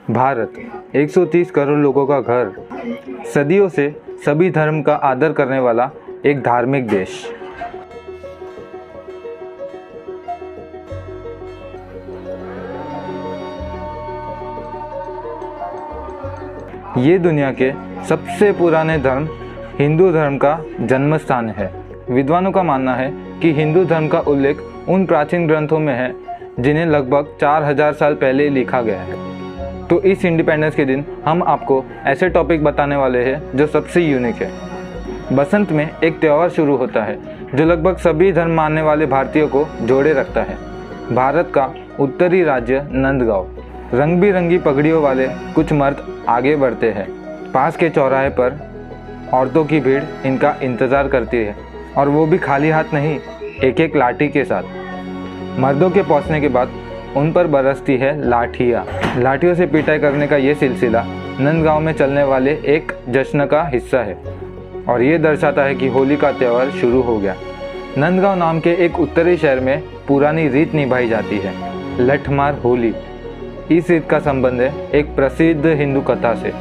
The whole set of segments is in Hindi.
भारत 130 करोड़ लोगों का घर, सदियों से सभी धर्म का आदर करने वाला एक धार्मिक देश। ये दुनिया के सबसे पुराने धर्म हिंदू धर्म का जन्म स्थान है। विद्वानों का मानना है कि हिंदू धर्म का उल्लेख उन प्राचीन ग्रंथों में है जिन्हें लगभग 4000 साल पहले लिखा गया है। तो इस इंडिपेंडेंस के दिन हम आपको ऐसे टॉपिक बताने वाले हैं जो सबसे यूनिक है। बसंत में एक त्यौहार शुरू होता है जो लगभग सभी धर्म मानने वाले भारतीयों को जोड़े रखता है। भारत का उत्तरी राज्य नंदगांव। रंग बिरंगी पगड़ियों वाले कुछ मर्द आगे बढ़ते हैं। पास के चौराहे पर औरतों की भीड़ इनका इंतज़ार करती है, और वो भी खाली हाथ नहीं, एक एक लाठी के साथ। मर्दों के पहुंचने के बाद उन पर बरसती है लाठियाँ। लाठियों से पिटाई करने का ये सिलसिला नंदगांव में चलने वाले एक जश्न का हिस्सा है, और ये दर्शाता है कि होली का त्यौहार शुरू हो गया। नंदगांव नाम के एक उत्तरी शहर में पुरानी रीत निभाई जाती है, लठमार होली। इस रीत का संबंध है एक प्रसिद्ध हिंदू कथा से,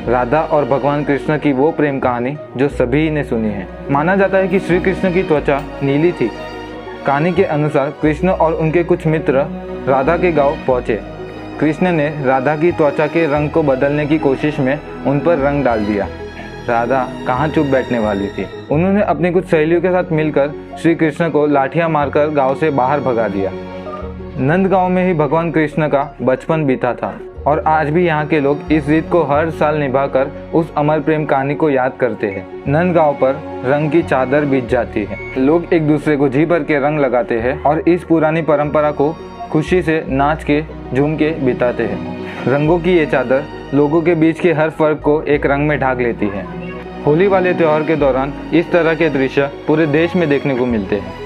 राधा और भगवान कृष्ण की वो प्रेम कहानी जो सभी ने सुनी है। माना जाता है कि श्री कृष्ण की त्वचा नीली थी। कहानी के अनुसार कृष्ण और उनके कुछ मित्र राधा के गांव पहुंचे। कृष्ण ने राधा की त्वचा के रंग को बदलने की कोशिश में उन पर रंग डाल दिया। राधा कहाँ चुप बैठने वाली थी। उन्होंने अपनी कुछ सहेलियों के साथ मिलकर श्री कृष्ण को लाठियां मारकर गांव से बाहर भगा दिया। नंदगांव में ही भगवान कृष्ण का बचपन बीता था, और आज भी यहाँ के लोग इस रीत को हर साल निभाकर उस अमर प्रेम कहानी को याद करते हैं। नंदगांव पर रंग की चादर बिछ जाती है। लोग एक दूसरे को जी भर के रंग लगाते हैं और इस पुरानी परंपरा को खुशी से नाच के झूम के बिताते हैं। रंगों की ये चादर लोगों के बीच के हर फर्क को एक रंग में ढाक लेती है। होली वाले त्यौहार के दौरान इस तरह के दृश्य पूरे देश में देखने को मिलते हैं।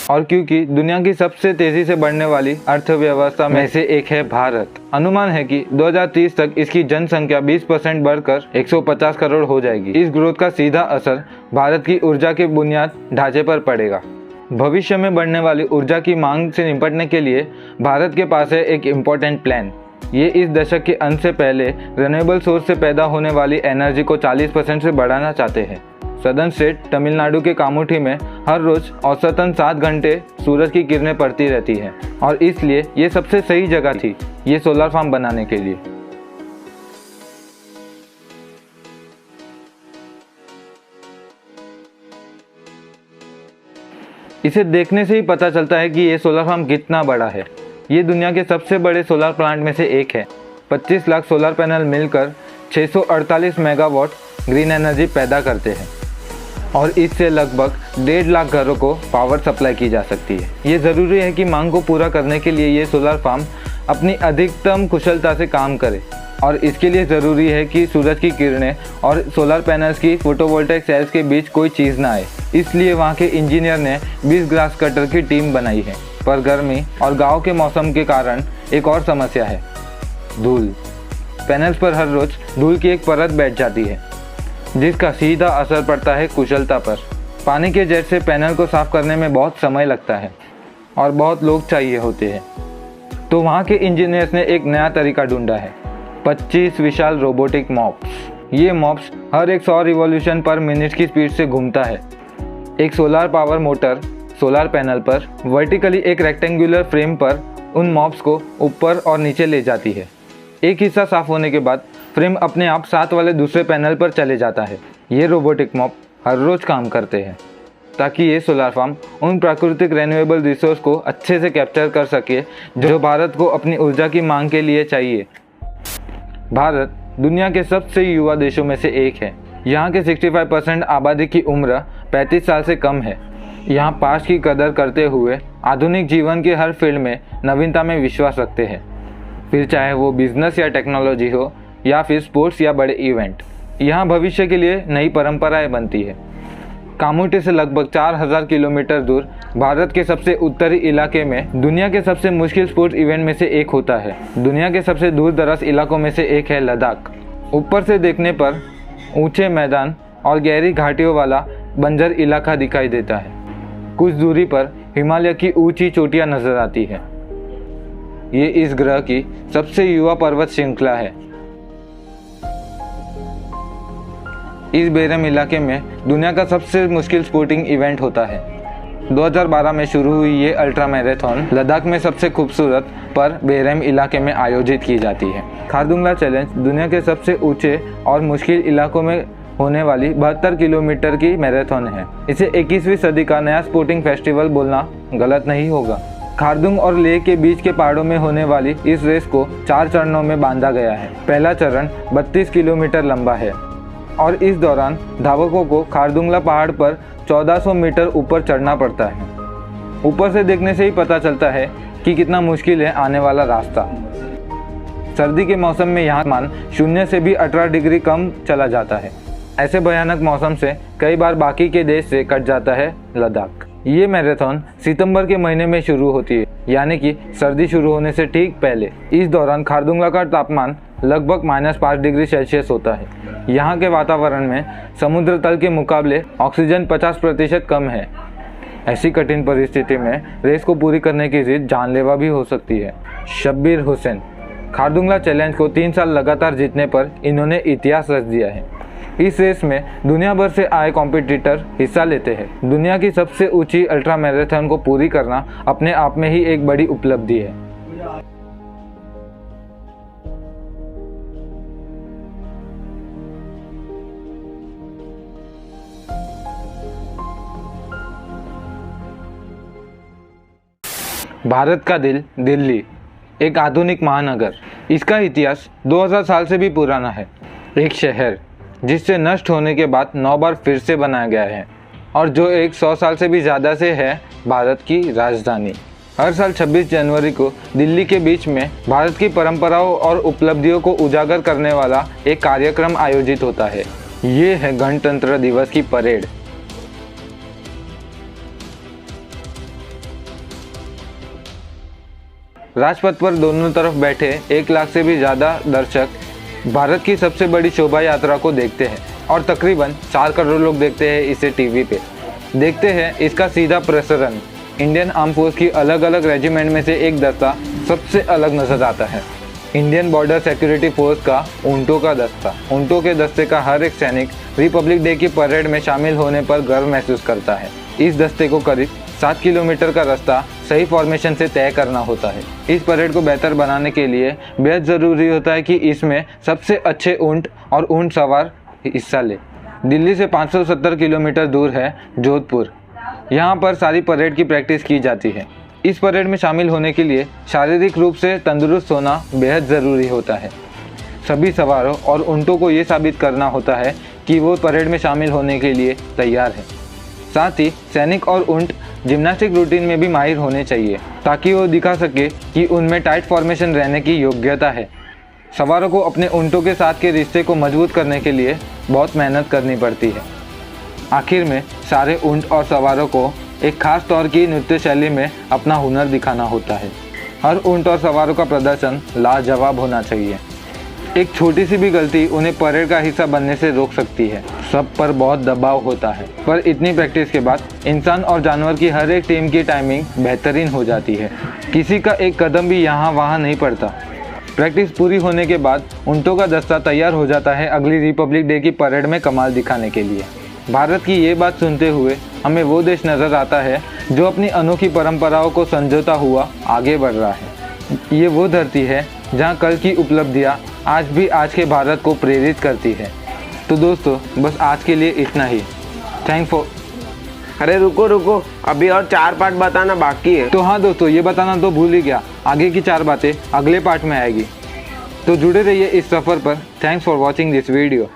और क्योंकि दुनिया की सबसे तेजी से बढ़ने वाली अर्थव्यवस्था में से एक है भारत, अनुमान है कि 2030 तक इसकी जनसंख्या 20% बढ़कर 150 करोड़ हो जाएगी। इस ग्रोथ का सीधा असर भारत की ऊर्जा के बुनियाद ढांचे पर पड़ेगा। भविष्य में बढ़ने वाली ऊर्जा की मांग से निपटने के लिए भारत के पास है एक इम्पोर्टेंट प्लान। ये इस दशक के अंत से पहले रिन्यूएबल सोर्स से पैदा होने वाली एनर्जी को 40% से बढ़ाना चाहते हैं। सदर्न स्टेट तमिलनाडु के कामुठी में हर रोज औसतन 7 घंटे सूरज की किरणें पड़ती रहती हैं, और इसलिए ये सबसे सही जगह थी ये सोलर फार्म बनाने के लिए। इसे देखने से ही पता चलता है कि ये सोलर फार्म कितना बड़ा है। ये दुनिया के सबसे बड़े सोलर प्लांट में से एक है। 25 लाख सोलर पैनल मिलकर 648 मेगावाट ग्रीन एनर्जी पैदा करते हैं, और इससे लगभग 1.5 लाख घरों को पावर सप्लाई की जा सकती है। ये ज़रूरी है कि मांग को पूरा करने के लिए ये सोलर फार्म अपनी अधिकतम कुशलता से काम करे, और इसके लिए ज़रूरी है कि सूरज की किरणें और सोलर पैनल्स की फोटोवोल्टेइक सेल्स के बीच कोई चीज़ ना आए। इसलिए वहाँ के इंजीनियर ने 20 ग्रास कटर की टीम बनाई है। पर गर्मी और गाँव के मौसम के कारण एक और समस्या है, धूल। पैनल्स पर हर रोज़ धूल की एक परत बैठ जाती है, जिसका सीधा असर पड़ता है कुशलता पर। पानी के जेट से पैनल को साफ करने में बहुत समय लगता है, और बहुत लोग चाहिए होते हैं। तो वहाँ के इंजीनियर्स ने एक नया तरीका ढूंढा है, 25 विशाल रोबोटिक मॉप्स। ये मॉप्स हर 100 रिवॉल्यूशन पर मिनट की स्पीड से घूमता है। एक solar power motor solar panel पर वर्टिकली एक रेक्टेंगुलर फ्रेम पर उन मॉप्स को ऊपर और नीचे ले जाती है। एक हिस्सा साफ होने के बाद फ्रेम अपने आप साथ वाले दूसरे पैनल पर चले जाता है। ये रोबोटिक मॉप हर रोज़ काम करते हैं ताकि ये सोलर फार्म उन प्राकृतिक रिन्यूएबल रिसोर्स को अच्छे से कैप्चर कर सके जो भारत को अपनी ऊर्जा की मांग के लिए चाहिए। भारत दुनिया के सबसे युवा देशों में से एक है। यहाँ के 65% आबादी की उम्र 35 साल से कम है। यहाँ पास्ट की कदर करते हुए आधुनिक जीवन के हर फील्ड में नवीनता में विश्वास रखते हैं, फिर चाहे वो बिजनेस या टेक्नोलॉजी हो या फिर स्पोर्ट्स या बड़े इवेंट। यहाँ भविष्य के लिए नई परंपराएं बनती है। कामुटे से लगभग 4000 किलोमीटर दूर भारत के सबसे उत्तरी इलाके में दुनिया के सबसे मुश्किल स्पोर्ट्स इवेंट में से एक होता है। दुनिया के सबसे दूर दराज इलाकों में से एक है लद्दाख। ऊपर से देखने पर ऊंचे मैदान और गहरी घाटियों वाला बंजर इलाका दिखाई देता है। कुछ दूरी पर हिमालय की ऊंची चोटियां नजर आती है। ये इस ग्रह की सबसे युवा पर्वत श्रृंखला है। इस बेरहम इलाके में दुनिया का सबसे मुश्किल स्पोर्टिंग इवेंट होता है। 2012 में शुरू हुई ये अल्ट्रा मैराथन लद्दाख में सबसे खूबसूरत पर बेरहम इलाके में आयोजित की जाती है। खारदुंगला चैलेंज दुनिया के सबसे ऊंचे और मुश्किल इलाकों में होने वाली 72 किलोमीटर की मैराथन है। इसे 21वीं सदी का नया स्पोर्टिंग फेस्टिवल बोलना गलत नहीं होगा। खारदुंग और लेह के बीच के पहाड़ों में होने वाली इस रेस को 4 चरणों में बांधा गया है। पहला चरण 32 किलोमीटर लंबा है और इस दौरान धावकों को खारदुंगला पहाड़ पर 1400 मीटर ऊपर चढ़ना पड़ता है। ऊपर से देखने से ही पता चलता है कि कितना मुश्किल है आने वाला रास्ता। सर्दी के मौसम में यहाँ तापमान 0 से भी 18 डिग्री कम चला जाता है। ऐसे भयानक मौसम से कई बार बाकी के देश से कट जाता है लद्दाख। ये मैराथन सितंबर के महीने में शुरू होती है, यानी कि सर्दी शुरू होने से ठीक पहले। इस दौरान खारदुंगला का तापमान लगभग -5 डिग्री सेल्सियस होता है। यहाँ के वातावरण में समुद्र तल के मुकाबले ऑक्सीजन 50% कम है। ऐसी कठिन परिस्थिति में रेस को पूरी करने की जिद जानलेवा भी हो सकती है। शब्बीर हुसैन खारदुंगला चैलेंज को 3 साल लगातार जीतने पर इन्होंने इतिहास रच दिया है। इस रेस में दुनिया भर से आए कॉम्पिटिटर हिस्सा लेते हैं। दुनिया की सबसे ऊंची अल्ट्रा मैराथन को पूरी करना अपने आप में ही एक बड़ी उपलब्धि है। भारत का दिल दिल्ली, एक आधुनिक महानगर। इसका इतिहास 2000 साल से भी पुराना है। एक शहर जिससे नष्ट होने के बाद 9 बार फिर से बनाया गया है और जो 100 साल से भी ज़्यादा से है भारत की राजधानी। हर साल 26 जनवरी को दिल्ली के बीच में भारत की परंपराओं और उपलब्धियों को उजागर करने वाला एक कार्यक्रम आयोजित होता है। ये है गणतंत्र दिवस की परेड। राजपथ पर दोनों तरफ बैठे 1 लाख से भी ज़्यादा दर्शक भारत की सबसे बड़ी शोभा यात्रा को देखते हैं और तकरीबन 4 करोड़ लोग देखते हैं इसे टीवी पे। देखते हैं इसका सीधा प्रसारण। इंडियन आर्म फोर्स की अलग अलग रेजिमेंट में से एक दस्ता सबसे अलग नजर आता है। इंडियन बॉर्डर सिक्योरिटी फोर्स का ऊँटों का दस्ता। ऊँटों के दस्ते का हर एक सैनिक रिपब्लिक डे की परेड में शामिल होने पर गर्व महसूस करता है। इस दस्ते को करीब 7 किलोमीटर का रास्ता सही फॉर्मेशन से तय करना होता है। इस परेड को बेहतर बनाने के लिए बेहद ज़रूरी होता है कि इसमें सबसे अच्छे ऊँट और ऊँट सवार हिस्सा ले। दिल्ली से 570 किलोमीटर दूर है जोधपुर। यहाँ पर सारी परेड की प्रैक्टिस की जाती है। इस परेड में शामिल होने के लिए शारीरिक रूप से तंदुरुस्त होना बेहद ज़रूरी होता है। सभी सवारों और ऊँटों को ये साबित करना होता है कि वो परेड में शामिल होने के लिए तैयार है। साथ ही सैनिक और ऊँट जिम्नास्टिक रूटीन में भी माहिर होने चाहिए ताकि वो दिखा सके कि उनमें टाइट फॉर्मेशन रहने की योग्यता है। सवारों को अपने ऊँटों के साथ के रिश्ते को मजबूत करने के लिए बहुत मेहनत करनी पड़ती है। आखिर में सारे ऊँट और सवारों को एक खास तौर की नृत्य शैली में अपना हुनर दिखाना होता है। हर ऊँट और सवारों का प्रदर्शन लाजवाब होना चाहिए। एक छोटी सी भी गलती उन्हें परेड का हिस्सा बनने से रोक सकती है। सब पर बहुत दबाव होता है, पर इतनी प्रैक्टिस के बाद इंसान और जानवर की हर एक टीम की टाइमिंग बेहतरीन हो जाती है। किसी का एक कदम भी यहाँ वहाँ नहीं पड़ता। प्रैक्टिस पूरी होने के बाद ऊँटों का दस्ता तैयार हो जाता है अगली रिपब्लिक डे की परेड में कमाल दिखाने के लिए। भारत की ये बात सुनते हुए हमें वो देश नज़र आता है जो अपनी अनोखी परंपराओं को संजोता हुआ आगे बढ़ रहा है। ये वो धरती है जहाँ कल की उपलब्धियाँ आज भी आज के भारत को प्रेरित करती है। तो दोस्तों बस आज के लिए इतना ही। Thank for. अरे रुको, अभी और 4 पार्ट बताना बाकी है। तो हाँ दोस्तों, ये बताना तो भूल ही गया, आगे की 4 बातें अगले पार्ट में आएगी। तो जुड़े रहिए इस सफ़र पर। Thanks for watching this video.